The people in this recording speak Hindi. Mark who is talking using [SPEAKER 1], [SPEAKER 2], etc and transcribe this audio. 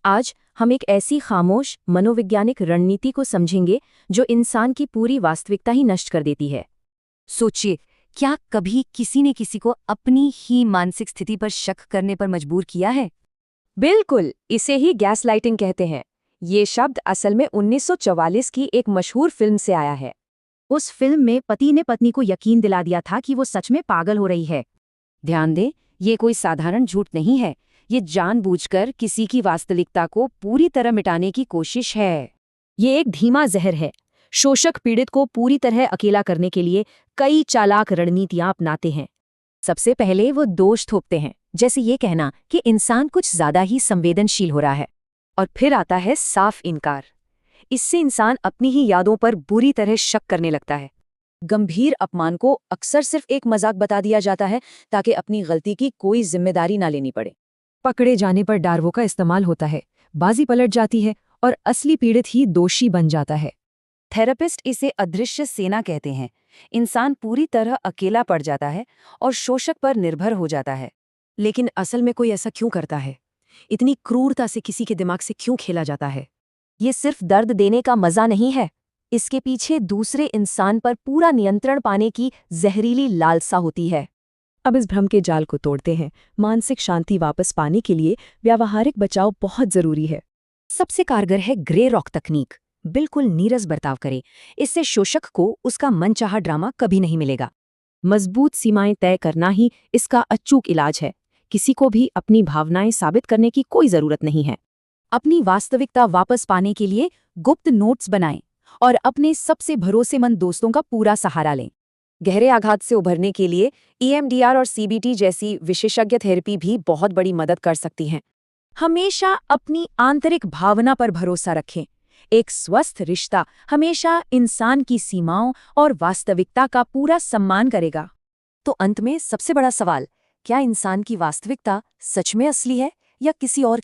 [SPEAKER 1] आज हम एक ऐसी खामोश मनोवैज्ञानिक रणनीति को समझेंगे जो इंसान की पूरी वास्तविकता ही नष्ट कर देती है।
[SPEAKER 2] सोचिए, क्या कभी किसी ने किसी को अपनी ही मानसिक स्थिति पर शक करने पर मजबूर किया है?
[SPEAKER 1] बिल्कुल, इसे ही गैसलाइटिंग कहते हैं। ये शब्द असल में 1944 की एक मशहूर फिल्म से आया है। उस फिल्म में पति ने पत्नी को यकीन दिला दिया था कि वो सच में पागल हो रही है।
[SPEAKER 2] ध्यान दें, ये कोई साधारण झूठ नहीं है। ये जानबूझकर किसी की वास्तविकता को पूरी तरह मिटाने की कोशिश है।
[SPEAKER 1] ये एक धीमा जहर है। शोषक पीड़ित को पूरी तरह अकेला करने के लिए कई चालाक रणनीतियां अपनाते हैं। सबसे पहले वो दोष थोपते हैं, जैसे ये कहना कि इंसान कुछ ज्यादा ही संवेदनशील हो रहा है। और फिर आता है साफ इनकार। इससे इंसान अपनी ही यादों पर बुरी तरह शक करने लगता है। गंभीर अपमान को अक्सर सिर्फ एक मजाक बता दिया जाता है ताकि अपनी गलती की कोई जिम्मेदारी ना लेनी पड़े। पकड़े जाने पर डार्वो का इस्तेमाल होता है, बाजी पलट जाती है और असली पीड़ित ही दोषी बन जाता है।
[SPEAKER 2] थेरेपिस्ट इसे अदृश्य सेना कहते हैं। इंसान पूरी तरह अकेला पड़ जाता है और शोषक पर निर्भर हो जाता है।
[SPEAKER 1] लेकिन असल में कोई ऐसा क्यों करता है? इतनी क्रूरता से किसी के दिमाग से क्यों खेला जाता है? ये सिर्फ दर्द देने का मजा नहीं है। इसके पीछे दूसरे इंसान पर पूरा नियंत्रण पाने की जहरीली लालसा होती है। अब इस भ्रम के जाल को तोड़ते हैं। मानसिक शांति वापस पाने के लिए व्यावहारिक बचाव बहुत जरूरी है।
[SPEAKER 2] सबसे कारगर है ग्रे रॉक तकनीक। बिल्कुल नीरस बर्ताव करें। इससे शोषक को उसका मनचाहा ड्रामा कभी नहीं मिलेगा।
[SPEAKER 1] मजबूत सीमाएं तय करना ही इसका अचूक इलाज है। किसी को भी अपनी भावनाएं साबित करने की कोई जरूरत नहीं है।
[SPEAKER 2] अपनी वास्तविकता वापस पाने के लिए गुप्त नोट्स बनाएं और अपने सबसे भरोसेमंद दोस्तों का पूरा सहारा लें।
[SPEAKER 1] गहरे आघात से उभरने के लिए EMDR और CBT जैसी विशेषज्ञ थेरेपी भी बहुत बड़ी मदद कर सकती हैं। हमेशा अपनी आंतरिक भावना पर भरोसा रखें। एक स्वस्थ रिश्ता हमेशा इंसान की सीमाओं और वास्तविकता का पूरा सम्मान करेगा।
[SPEAKER 2] तो अंत में सबसे बड़ा सवाल, क्या इंसान की वास्तविकता सच में असली है या किसी और